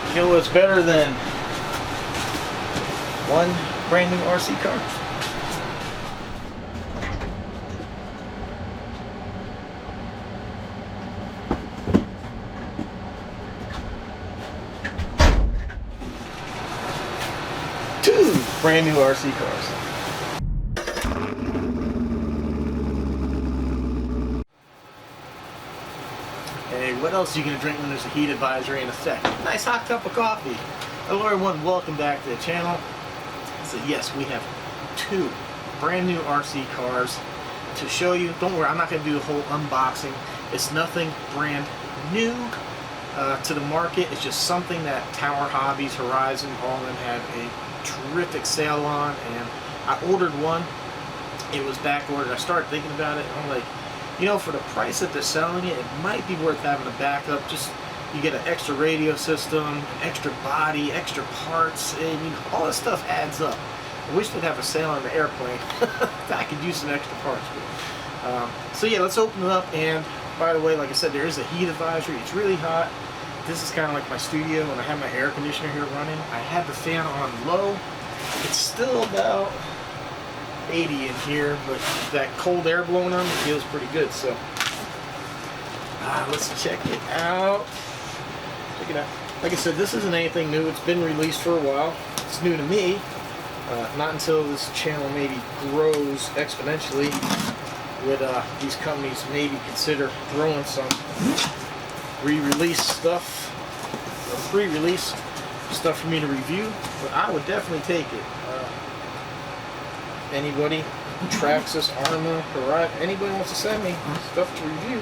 You know what's better than one brand new RC car? Two brand new RC cars. Hey, what else are you going to drink when there's a heat advisory in effect? Nice hot cup of coffee. Hello everyone, welcome back to the channel. So yes, we have two brand new RC cars to show you. Don't worry, I'm not going to do the whole unboxing. It's nothing brand new to the market. It's just something that Tower Hobbies, Horizon, all of them had a terrific sale on, and I ordered one. It was back ordered. I started thinking about it, and I'm like, you know, for the price that they're selling it, it might be worth having a backup. Just, you get an extra radio system, an extra body, extra parts, and you know, all this stuff adds up. I wish they'd have a sale on the airplane. I could use some extra parts. But, so yeah, let's open it up. And by the way, like I said, there is a heat advisory. It's really hot. This is kind of like my studio when I have my air conditioner here running. I had the fan on low. It's still about 80 in here, but that cold air blowing on me feels pretty good. So let's check it out. Check it out. Like I said, this isn't anything new. It's been released for a while. It's new to me. Not until this channel maybe grows exponentially would these companies maybe consider throwing some re-release stuff or pre-release stuff for me to review. But I would definitely take it. Anybody, Traxxas, ARRMA, Horizon, anybody wants to send me stuff to review,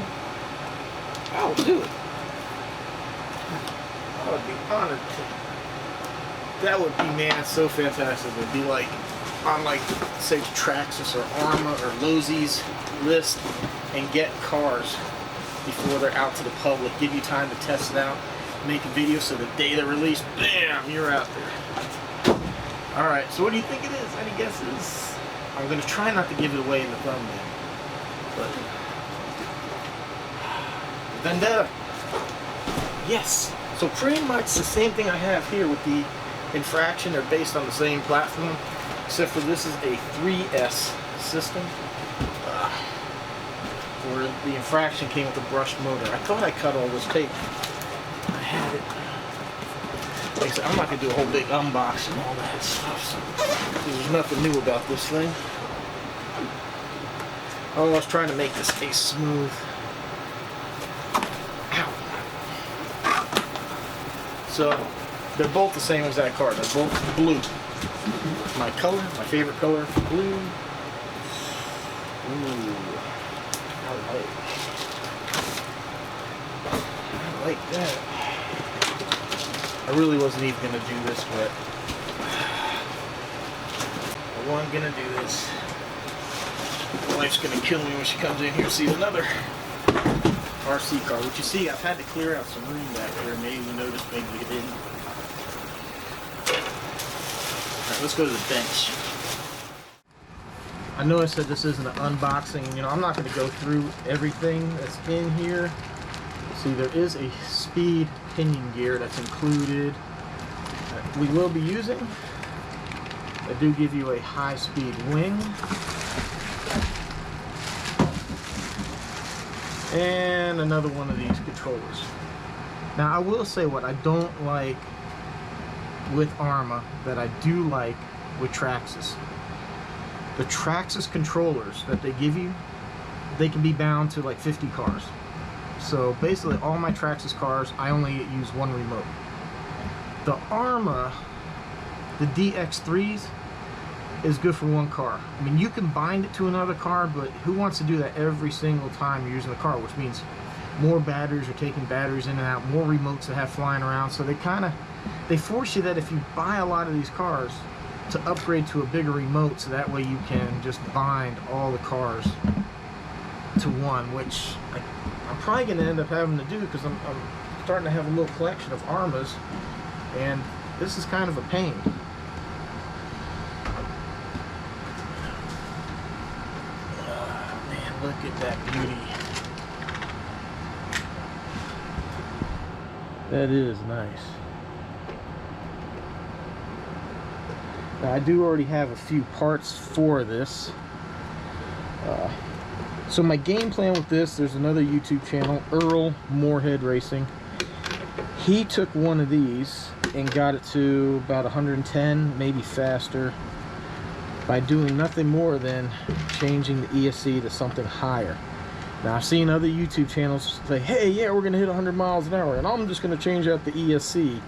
I will do it. I would be honored to. That would be, man, so fantastic. It would be like on, like, say, Traxxas or ARRMA or Lowe's list and get cars before they're out to the public. Give you time to test it out, make a video, so the day they're released, bam, you're out there. Alright, so what do you think it is? Any guesses? I'm going to try not to give it away in the thumbnail. But Vendetta. Yes. So pretty much the same thing I have here with the infraction. They're based on the same platform, except for this is a 3S system. Where the infraction came with a brushed motor. I thought I cut all this tape. I had it. Like I said, I'm not going to do a whole big unboxing and all that stuff, so there's nothing new about this thing. Oh, I was trying to make this a smooth. Ow. So, they're both the same exact car. They're both blue. My color, my favorite color, blue. Ooh, I like that. I really wasn't even going to do this, but I wasn't going to do this. My wife's going to kill me when she comes in here and sees another RC car. Which you see, I've had to clear out some room back there. Maybe you noticed, maybe you didn't. Alright, let's go to the bench. I know I said this isn't an unboxing. You know, I'm not going to go through everything that's in here. See, there is a speed pinion gear that's included that we will be using. They do give you a high-speed wing. And another one of these controllers. Now I will say what I don't like with ARRMA that I do like with Traxxas. The Traxxas controllers that they give you, they can be bound to like 50 cars. So basically all my Traxxas cars, I only use one remote. The ARRMA, the DX3s, is good for one car. I mean, you can bind it to another car, but who wants to do that every single time you're using the car, which means more batteries, you're taking batteries in and out, more remotes to have flying around. So they force you that if you buy a lot of these cars to upgrade to a bigger remote, so that way you can just bind all the cars to one, which I'm probably going to end up having to do because I'm starting to have a little collection of ARRMAs, and this is kind of a pain. Look at that beauty. That is nice. Now, I do already have a few parts for this. So my game plan with this, there's another YouTube channel, Earl Moorhead Racing. He took one of these and got it to about 110, maybe faster, by doing nothing more than changing the ESC to something higher. Now I've seen other YouTube channels say, hey, yeah, we're gonna hit 100 miles an hour and I'm just gonna change out the ESC.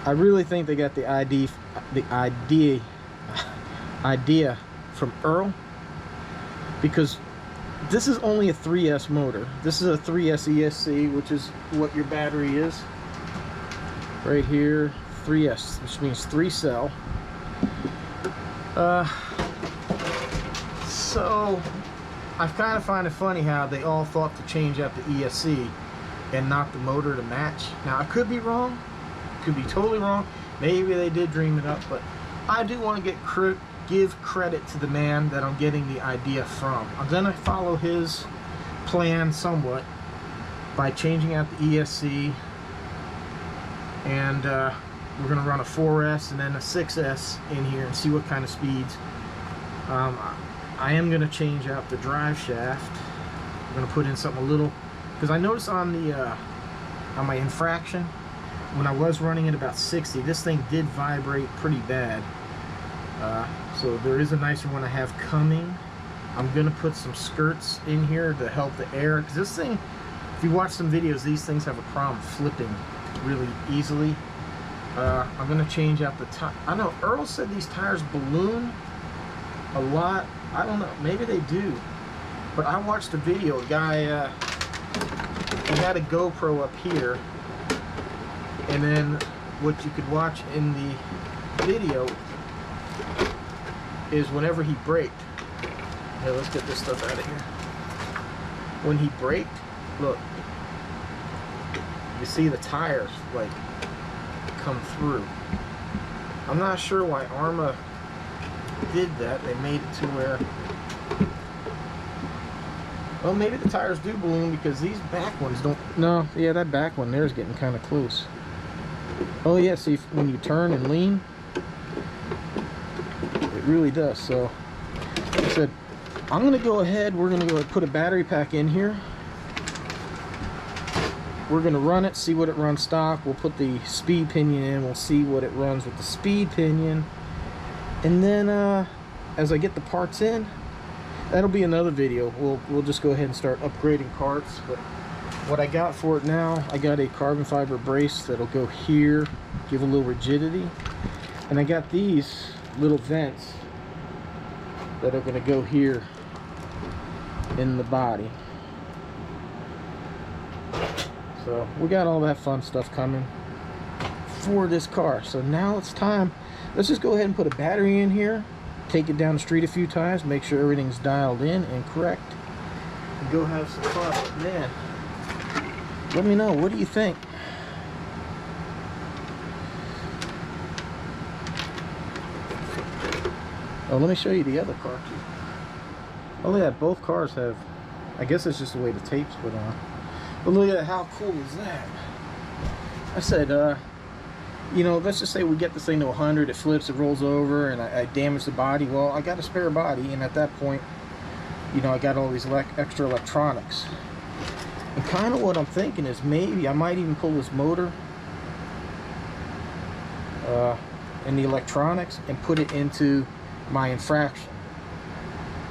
I really think they got the idea from Earl, because this is only a 3S motor. This is a 3S ESC, which is what your battery is. Right here, 3S, which means 3 cell. So I kind of find it funny how they all thought to change out the ESC and not the motor to match. Now I could be wrong, could be totally wrong. Maybe they did dream it up, but I do want to give credit to the man that I'm getting the idea from. I'm gonna follow his plan somewhat by changing out the ESC, and we're gonna run a 4S and then a 6S in here and see what kind of speeds. I am gonna change out the drive shaft. I'm gonna put in something a little, because I noticed on the on my infraction, when I was running at about 60, this thing did vibrate pretty bad. So there is a nicer one I have coming. I'm gonna put some skirts in here to help the air, because this thing, if you watch some videos, these things have a problem flipping really easily. I'm gonna change out the tire. I know Earl said these tires balloon a lot. I don't know, maybe they do, but I watched a video. A guy, he had a GoPro up here, and then what you could watch in the video is whenever he braked. Here, let's get this stuff out of here. When he braked, look, you see the tires like come through. I'm not sure why ARRMA did that. They made it to where, well, maybe the tires do balloon because these back ones don't. No, yeah, that back one there is getting kind of close. Oh yeah, see, when you turn and lean, it really does. So like I said, I'm gonna go ahead, we're gonna go ahead and put a battery pack in here. We're gonna run it, see what it runs stock. We'll put the speed pinion in, we'll see what it runs with the speed pinion. And then as I get the parts in, that'll be another video. We'll just go ahead and start upgrading parts. But what I got for it now, I got a carbon fiber brace that'll go here, give a little rigidity. And I got these little vents that are gonna go here in the body. So we got all that fun stuff coming for this car. So now it's time. Let's just go ahead and put a battery in here, take it down the street a few times, make sure everything's dialed in and correct, and go have some fun. But man, let me know, what do you think? Oh, let me show you the other car too. Oh, look at that, both cars have, I guess it's just the way the tape's put on. But look at that, how cool is that? I said, you know, let's just say we get this thing to 100, it flips, it rolls over, and I damage the body. Well, I got a spare body, and at that point, you know, I got all these extra electronics. And kind of what I'm thinking is maybe I might even pull this motor and the electronics and put it into my infraction.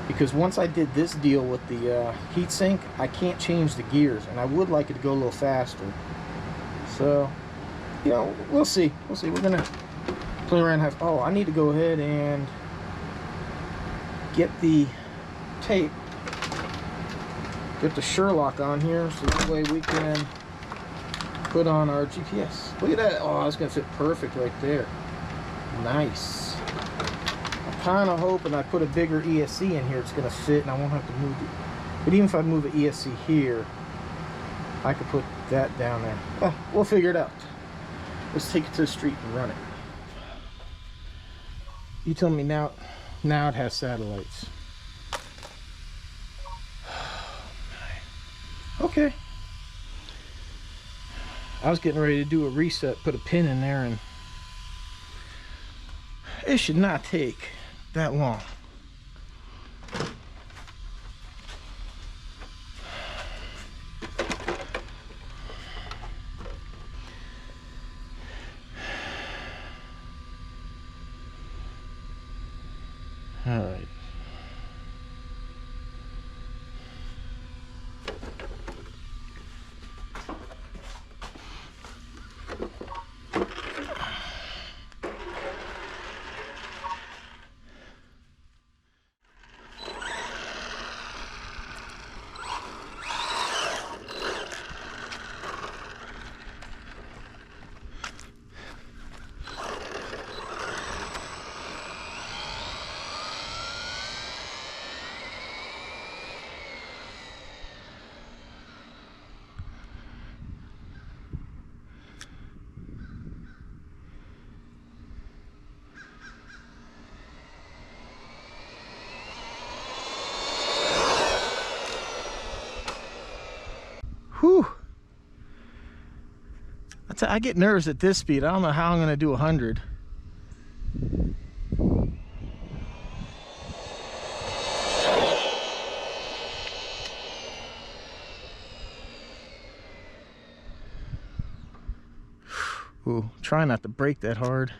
Because once I did this deal with the heatsink, I can't change the gears, and I would like it to go a little faster. So, you know, we'll see. We'll see. We're gonna play around. Oh, I need to go ahead and get the tape, get the Sherlock on here, so that way we can put on our GPS. Look at that. Oh, it's gonna fit perfect right there. Nice. I'm kind of hoping I put a bigger ESC in here, it's gonna fit, and I won't have to move it. But even if I move the ESC here, I could put that down there. Well, we'll figure it out. Let's take it to the street and run it. You tell me now it has satellites. Okay. I was getting ready to do a reset, put a pin in there, and it should not take that long. All right. Whew. I get nervous at this speed. I don't know how I'm going to do 100. Ooh, try not to brake that hard.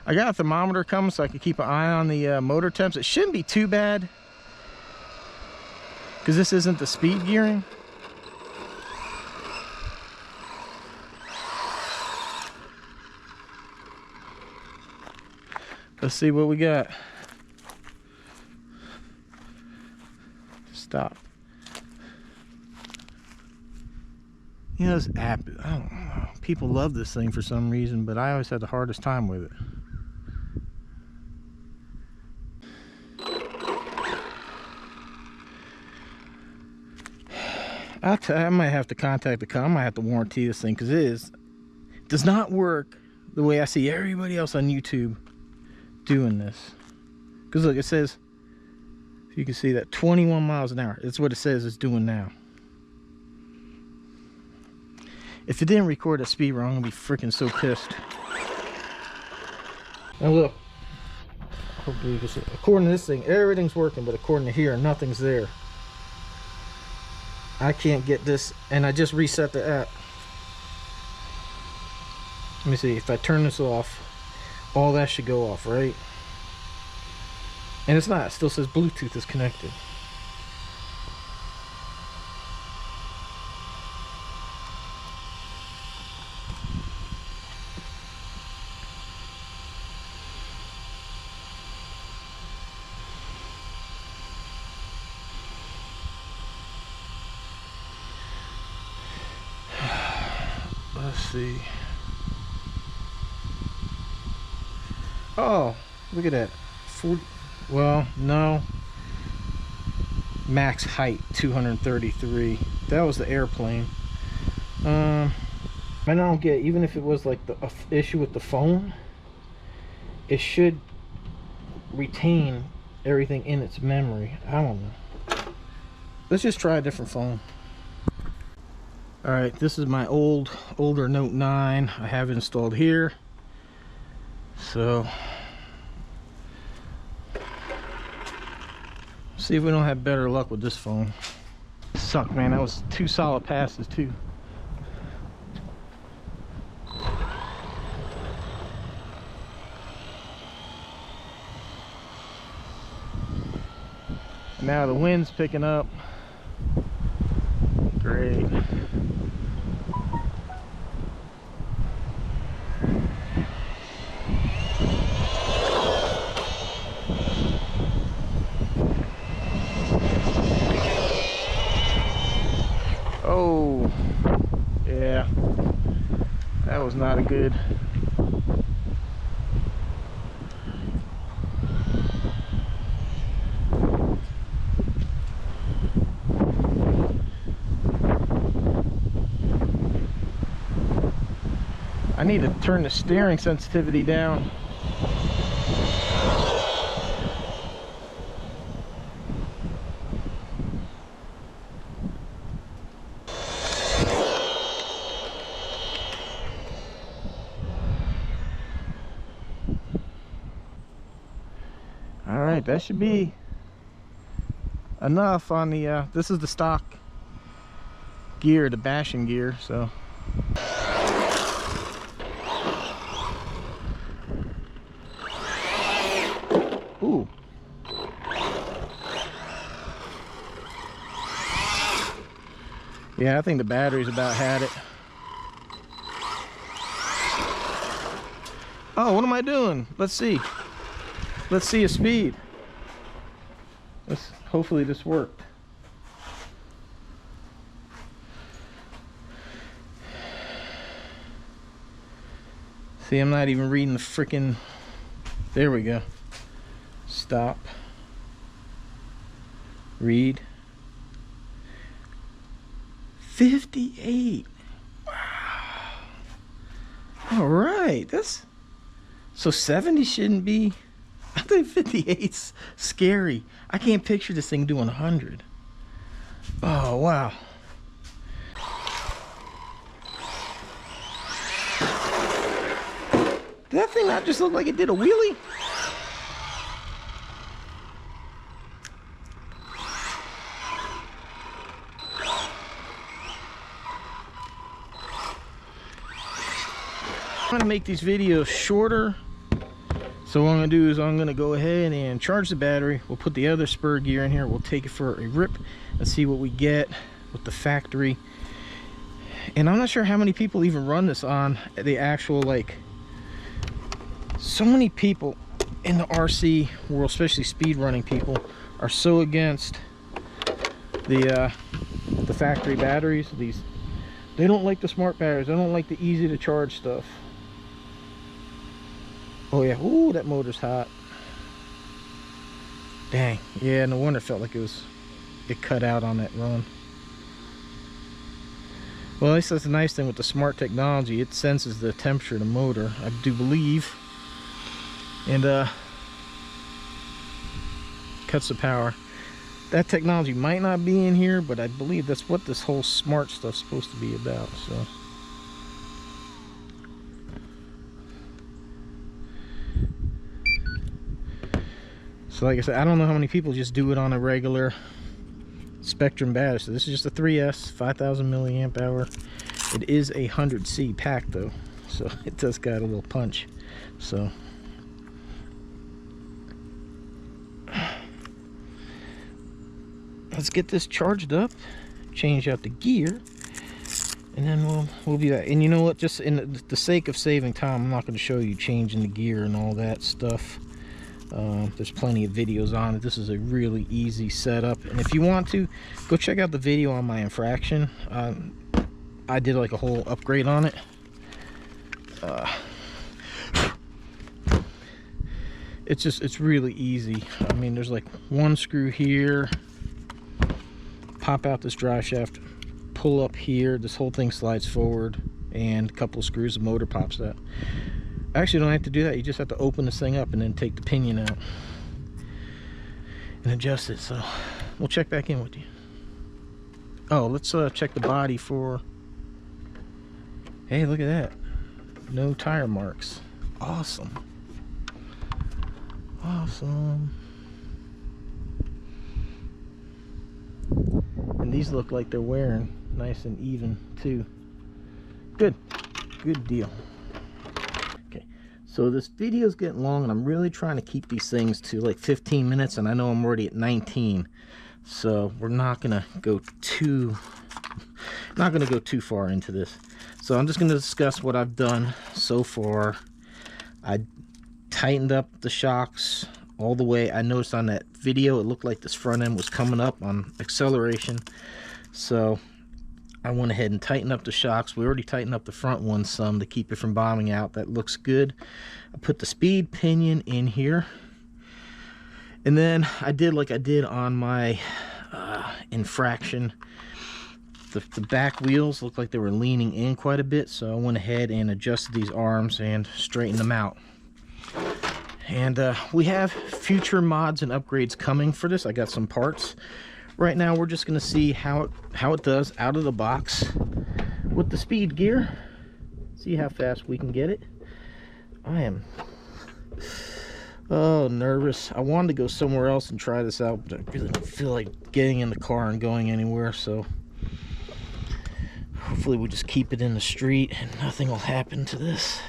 I got a thermometer coming so I can keep an eye on the motor temps. It shouldn't be too bad because this isn't the speed gearing. Let's see what we got. Stop. You know, this app, I don't know, people love this thing for some reason, but I always had the hardest time with it. I might have to contact the company. I might have to warranty this thing because it does not work the way I see everybody else on YouTube doing this. Because look, it says, if you can see that, 21 miles an hour. That's what it says it's doing now. If it didn't record a speed wrong, I'm gonna be freaking so pissed. Now look, hopefully you can see. According to this thing, everything's working, but according to here, nothing's there. I can't get this, and I just reset the app. Let me see, if I turn this off, all that should go off, right? And it's not, it still says Bluetooth is connected. Let's see. Oh, look at that. 40, well, no. Max height 233. That was the airplane. I don't get, even if it was like the issue with the phone, it should retain everything in its memory. I don't know. let's just try a different phone. All right, this is my older Note 9 I have installed here. So see if we don't have better luck with this phone. Suck, man, that was 2 solid passes too. Now the wind's picking up. Great. Oh, yeah, that was not a good. I need to turn the steering sensitivity down. All right, that should be enough on the this is the stock gear, the bashing gear, so ooh. Yeah, I think the battery's about had it. Oh, what am I doing? Let's see. Let's see a speed. Hopefully this worked. See, I'm not even reading the freaking. There we go. Stop. Read. 58. Wow. All right. That's so 70 shouldn't be. I think 58's scary. I can't picture this thing doing 100. Oh, wow. Did that thing not just look like it did a wheelie? I'm gonna make these videos shorter. So what I'm gonna do is I'm gonna go ahead and charge the battery. We'll put the other spur gear in here. We'll take it for a rip and see what we get with the factory. And I'm not sure how many people even run this on the actual, like, so many people in the RC world, especially speed running people, are so against the factory batteries. They don't like the smart batteries. They don't like the easy to charge stuff. Oh yeah, ooh, that motor's hot. Dang, yeah, no wonder it felt like it cut out on that run. Well, at least that's the nice thing with the smart technology. It senses the temperature of the motor, I do believe. And cuts the power. That technology might not be in here, but I believe that's what this whole smart stuff's supposed to be about, so. So like I said, I don't know how many people just do it on a regular Spectrum battery. So this is just a 3S, 5,000 milliamp hour. It is a 100C pack though, so it does got a little punch. So let's get this charged up, change out the gear, and then we'll be back. And you know what? Just in the sake of saving time, I'm not going to show you changing the gear and all that stuff. There's plenty of videos on it. This is a really easy setup, and if you want to, go check out the video on my infraction. I did like a whole upgrade on it. It's really easy. I mean, there's like one screw here, pop out this drive shaft, pull up here, this whole thing slides forward, and a couple of screws, the motor pops out. Actually, you don't have to do that. You just have to open this thing up and then take the pinion out and adjust it. So we'll check back in with you. Oh, let's check the body for... Hey, look at that. No tire marks. Awesome. Awesome. And these look like they're wearing nice and even too. Good. Good deal. Okay. So this video is getting long and I'm really trying to keep these things to like 15 minutes, and I know I'm already at 19. So we're not gonna go too far into this. So I'm just gonna discuss what I've done so far. I tightened up the shocks all the way. I noticed on that video it looked like this front end was coming up on acceleration, so I went ahead and tightened up the shocks. We already tightened up the front one some to keep it from bombing out. That looks good. I put the speed pinion in here, and then I did like I did on my infraction. The back wheels looked like they were leaning in quite a bit, so I went ahead and adjusted these arms and straightened them out. And we have future mods and upgrades coming for this. I got some parts. Right now we're just going to see how it does out of the box with the speed gear. See how fast we can get it. I am nervous. I wanted to go somewhere else and try this out, but I really don't feel like getting in the car and going anywhere, so hopefully we'll just keep it in the street and nothing will happen to this.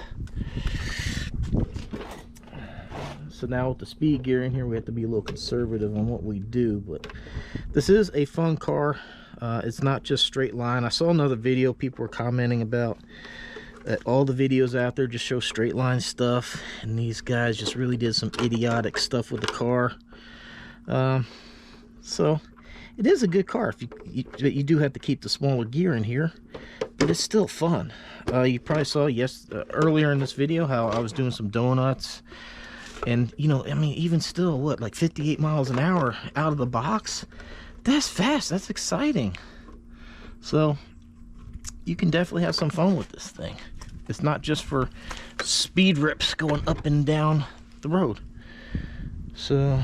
So now with the speed gear in here, we have to be a little conservative on what we do, but this is a fun car. It's not just straight line. I saw another video, people were commenting about that all the videos out there just show straight line stuff, and these guys just really did some idiotic stuff with the car. So it is a good car. You do have to keep the smaller gear in here, but it's still fun. You probably saw earlier in this video how I was doing some donuts. And, you know, I mean, even still, what, like 58 miles an hour out of the box? That's fast. That's exciting. So, you can definitely have some fun with this thing. It's not just for speed rips going up and down the road. So,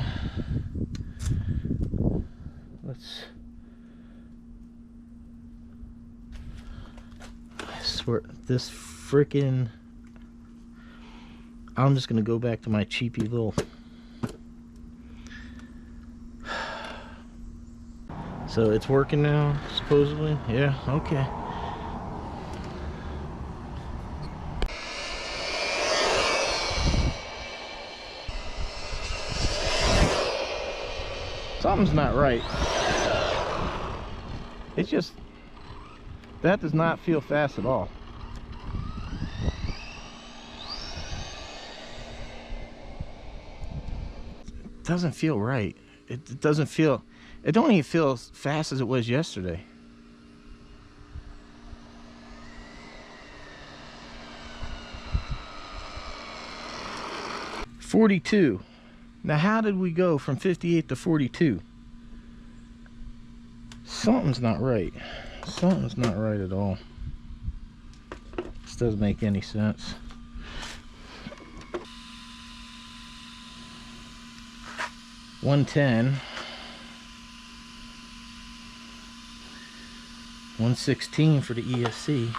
I swear, this freaking... I'm just gonna go back to my cheapy little. So it's working now, supposedly. Yeah, okay. Something's not right. It's just, that does not feel fast at all. Doesn't feel right. It doesn't feel, it don't even feel as fast as it was yesterday. $42. Now how did we go from 58 to 42? Something's not right. Something's not right at all. This doesn't make any sense. $110, $116 for the ESC.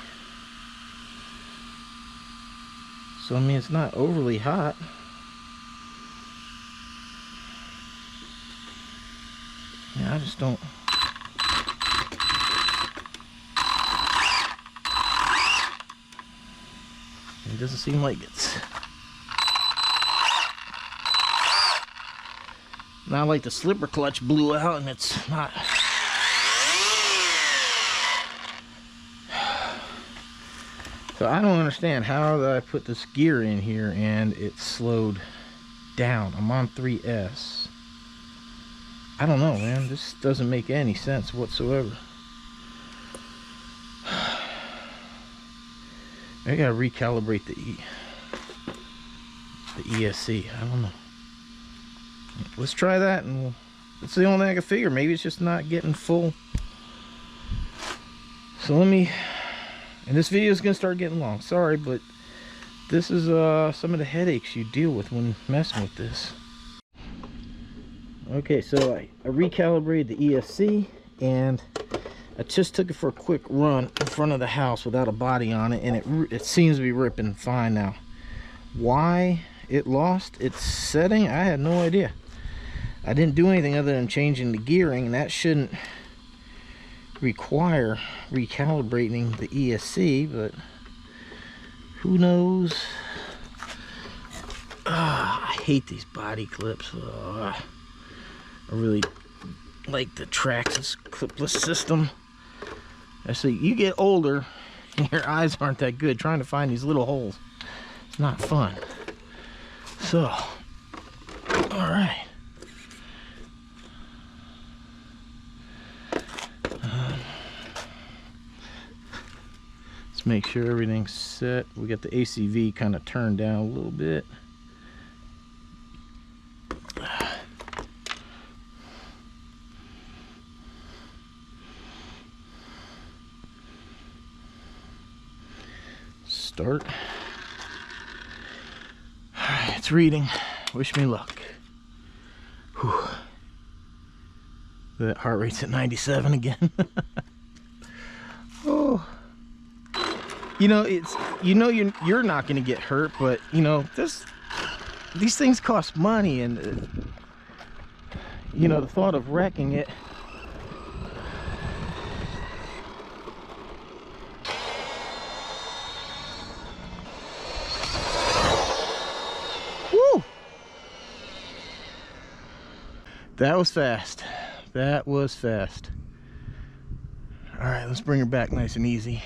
So I mean, it's not overly hot. Yeah, I just don't. It doesn't seem like it's. Not like the slipper clutch blew out and it's not. So I don't understand how did I put this gear in here and it slowed down. I'm on 3S. I don't know, man. This doesn't make any sense whatsoever. I gotta recalibrate the ESC. I don't know. Let's try that, and it's the only thing I can figure. Maybe it's just not getting full. So let me, and this video is gonna start getting long. Sorry, but this is some of the headaches you deal with when messing with this. Okay, so I recalibrated the ESC, and I just took it for a quick run in front of the house without a body on it, and it seems to be ripping fine now. Why it lost its setting, I had no idea. I didn't do anything other than changing the gearing, and that shouldn't require recalibrating the ESC, but who knows. I hate these body clips. I really like the Traxxas clipless system. I see you get older, your eyes aren't that good trying to find these little holes. It's not fun. So, all right. Let's make sure everything's set. We got the ACV kind of turned down a little bit. Start. Alright, it's reading. Wish me luck. Whew. That heart rate's at 97 again. Oh. You know, you're not going to get hurt, but you know, these things cost money, and you know, the thought of wrecking it. Woo! That was fast. That was fast. All right, let's bring her back nice and easy.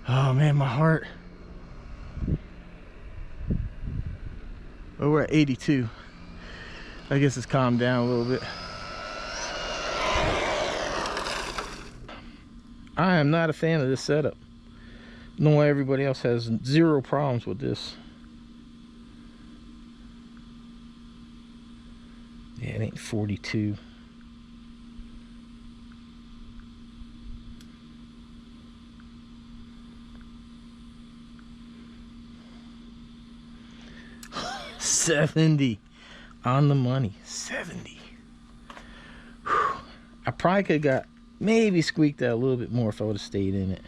Oh man, my heart. Oh, we're at 82. I guess it's calmed down a little bit. I am not a fan of this setup. No way everybody else has zero problems with this. Yeah, it ain't 42. $70 on the money. 70. Whew. I probably could have got maybe squeaked out a little bit more if I would have stayed in it.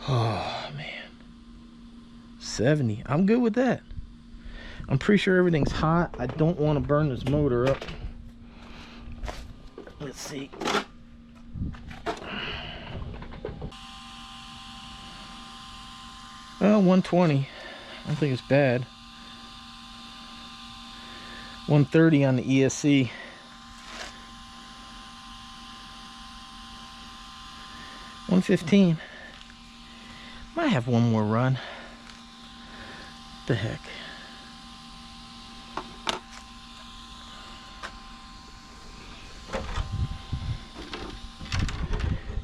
Oh man, 70. I'm good with that. I'm pretty sure everything's hot. I don't want to burn this motor up. Let's see. Well, 120. I don't think it's bad. 130 on the ESC. 115. Might have one more run. What the heck?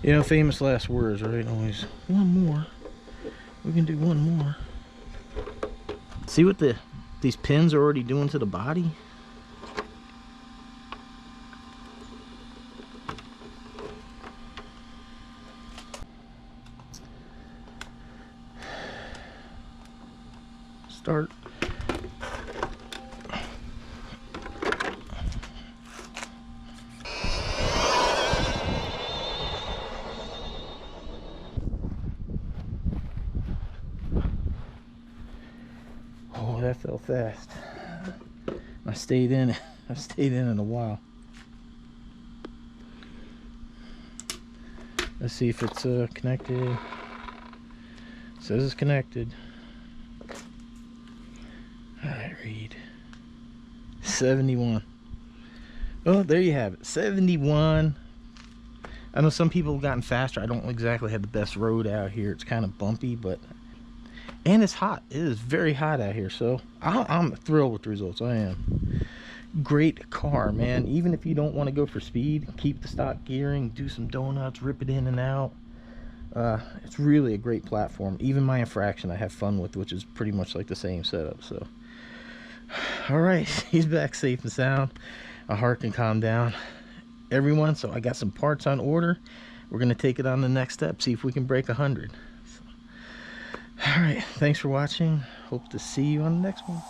You know, famous last words, right? Always one more. We can do one more. See what these pins are already doing to the body? Start. Oh, that fell fast. I stayed in it. I've stayed in a while. Let's see if it's connected. It says it's connected. Alright, read. 71. Oh, there you have it. 71. I know some people have gotten faster. I don't exactly have the best road out here. It's kind of bumpy, but... And it's hot. It is very hot out here, so I'm thrilled with the results. I am. Great car, man. Even if you don't want to go for speed, keep the stock gearing, do some donuts, rip it in and out. It's really a great platform. Even my infraction I have fun with, which is pretty much like the same setup. So, all right, he's back safe and sound. My heart can calm down. Everyone, so I got some parts on order. We're going to take it on the next step, see if we can break 100. All right, thanks for watching. Hope to see you on the next one.